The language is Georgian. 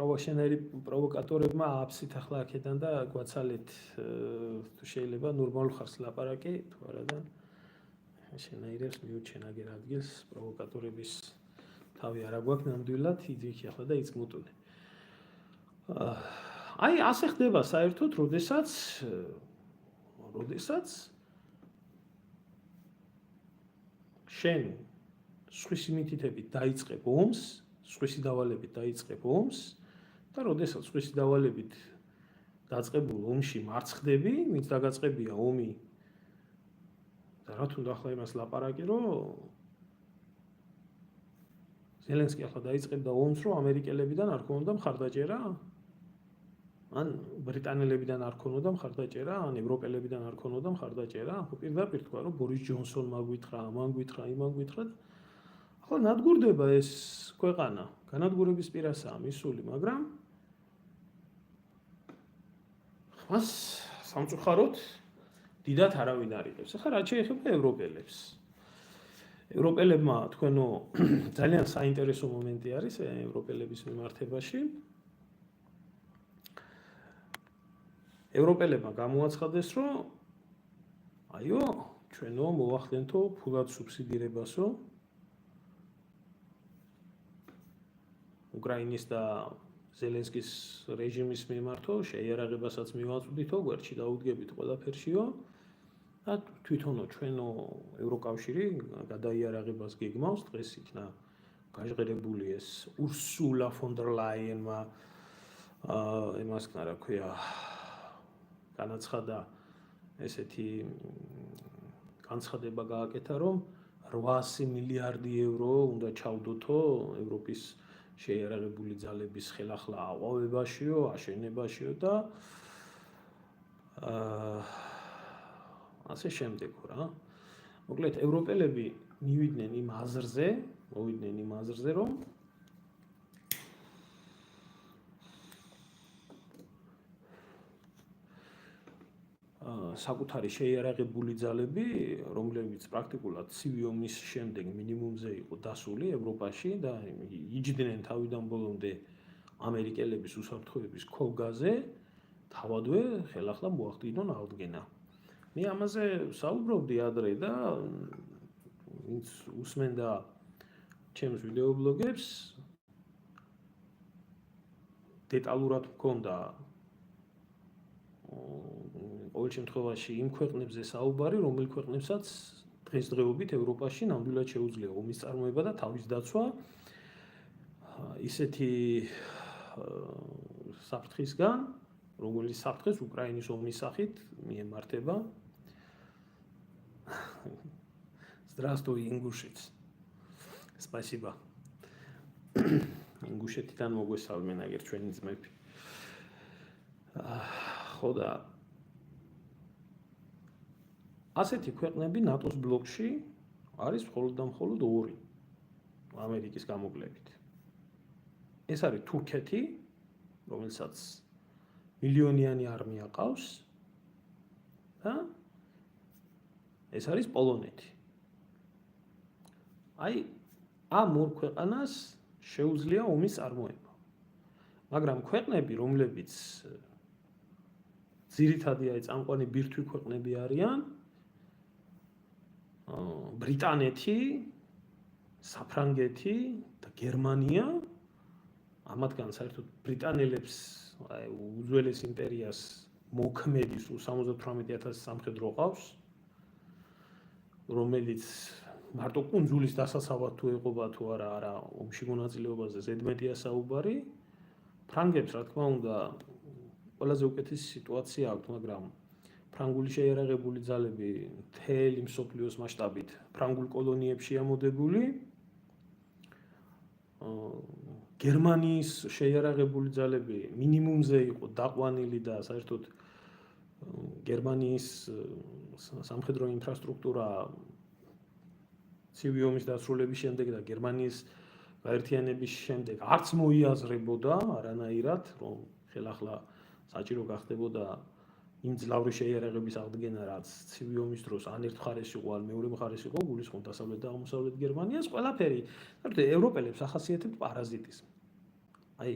პროვოკატორებმა აფსით ახლა აქედან და გვაცალეთ თუ შეიძლება ნორმალურ ხარს ლაპარაკი თუ არა და შენაირებს მიუჩენ აგერ ადგილს პროვოკატორების თავი არა გვაქვს ნამდვილად იძიქი ახლა და იწმუტუნე. აი ასე ხდება საერთოდ, როდესაც შენ სხვისი მითითებით დაიწყებ ომს, სხვისი დავალებით დაიწყებ ომს და როდესაც სხვისი დავალებით დაწყებულ ომში მარცხდები, ვინც დაგაწყებია ომი და რა თქმა უნდა ახლა იმას ლაპარაკი, რომ ზელენსკი ახლა დაიწყებდა ომს, რომ ამერიკელებიდან არ ქონოდა მხარდაჭერა, ან ბრიტანელებიდან არ ქონოდა მხარდაჭერა, ან ევროპელებიდან არ ქონოდა მხარდაჭერა, ხო პირდაპირ თქვა, რომ ბორის ჯონსონმა გვითხრა, ამან გვითხრა, იმან გვითხრა. ახლა ნადგურდება ეს ქვეყანა, განადგურების პირასაა მისული, მაგრამ ხმას სამწუხაროდ დიდად არავინ არ იღებს. ახლა რაც შეეხება ევროპელებს. ევროპელებმა თქვენო ძალიან საინტერესო მომენტი არის ევროპელების მიმართებაში. ევროპელებმა გამოაცხადეს, რომ აიო, ჩვენო მოახდენთო ფულად სუბსიდირებასო უკრაინის და ზელენსკის რეჟიმის მიმართო შეიარაღებასაც მივაწვდითო, გვერდში დაუდგებით ყველაფერშიო და თვითონო ჩვენო ევროკავშირი გადაიარაღებას გეგმავს, დღეს იქნა გაჟღერებული ეს ურსულა ფონ დერ ლაიენმა იმას რა ქვია განაცხადა ესეთი განცხადება გააკეთა, რომ 800 მილიარდი ევრო უნდა ჩავდოთო ევროპის შეიარაღებული ძალების ხელახლა აყვავებაშიო, აშენებაშიო და ასე შემდეგ რა. მოკლედ ევროპელები მოვიდნენ იმ აზრზე, რომ საკუთარი შეიარაღებული ძალები, რომლებიც პრაქტიკულად ცივი ომის შემდეგ მინიმუმზე იყო დასული ევროპაში და იჯდნენ თავიდან ბოლომდე ამერიკელების უსაფრთხოების ქოლგაზე, თავადვე ხელახლა მოახდინონ აღდგენა. მე ამაზე საუბრობდი ადრე და ვინც უსმენდა ჩემს ვიდეობლოგებს, დეტალურად მქონდა ყოველ შემთხვევაში იმ ქვეყნებზე საუბარი, რომელ ქვეყნებსაც დღესდღეობით ევროპაში ნამდვილად შეუძლია ომის წარმოება და თავის დაცვა ისეთი საფრთხისგან, რომელიც საფრთხეს უკრაინის ომის სახით მიემართება. Здравствуй, Ингушец. Спасибо. Ингушეთიდან მოგვესალმენ აგერ ჩვენი ძმები. ხო და ასეთი ქვეყნები ნატოს ბლოკში არის მხოლოდ და მხოლოდ ორი ამერიკის გამოკლებით. ეს არის თურქეთი, რომელსაც მილიონიანი არმია ყავს და ეს არის პოლონეთი. აი ამ ორ ქვეყანას შეუძლია ომის წარმოება. მაგრამ ქვეყნები, რომლებიც ძირითადად წამყვანი ბირთვი ქვეყნები არიან, ბრიტანეთი, საფრანგეთი და გერმანია, ამათგან საერთოდ ბრიტანელებს უძველეს იმპერიას მოქმედი 78,000 სამხედრო ყავს, რომელიც მარტო კუნძულის დასაცავად თუ ეყობა თუ არა ომში მონაწილეობაზე ზედმეტია საუბარი. ფრანგებს რა თქმა უნდა ყველაზე უკეთესი სიტუაცია აქვს, მაგრამ ფრანგული შეიარაღებული ძალები მთელი მსოფლიოს მასშტაბით ფრანგულ კოლონიებში ამოდებული. გერმანიის შეიარაღებული ძალები მინიმუმზე იყო დაყვანილი და საერთოდ გერმანიის სამხედრო ინფრასტრუქტურა ცივი ომის დასრულების შემდეგ და გერმანიის გაერთიანების შემდეგ არც მოიაზრებოდა არანაირად, რომ ხელახლა საჭირო გახდებოდა იმ ძლავრი შეიარაღების აღდგენა, რაც ცივი ომის დროს ან ერთ მხარეს იყო, ან მეორე მხარეს იყო, გულისხმობ დასავლეთ და აღმოსავლეთ გერმანიას, ყველაფერი. საერთოდ ევროპელებს ახასიათებთ პარაზიტიზმი. აი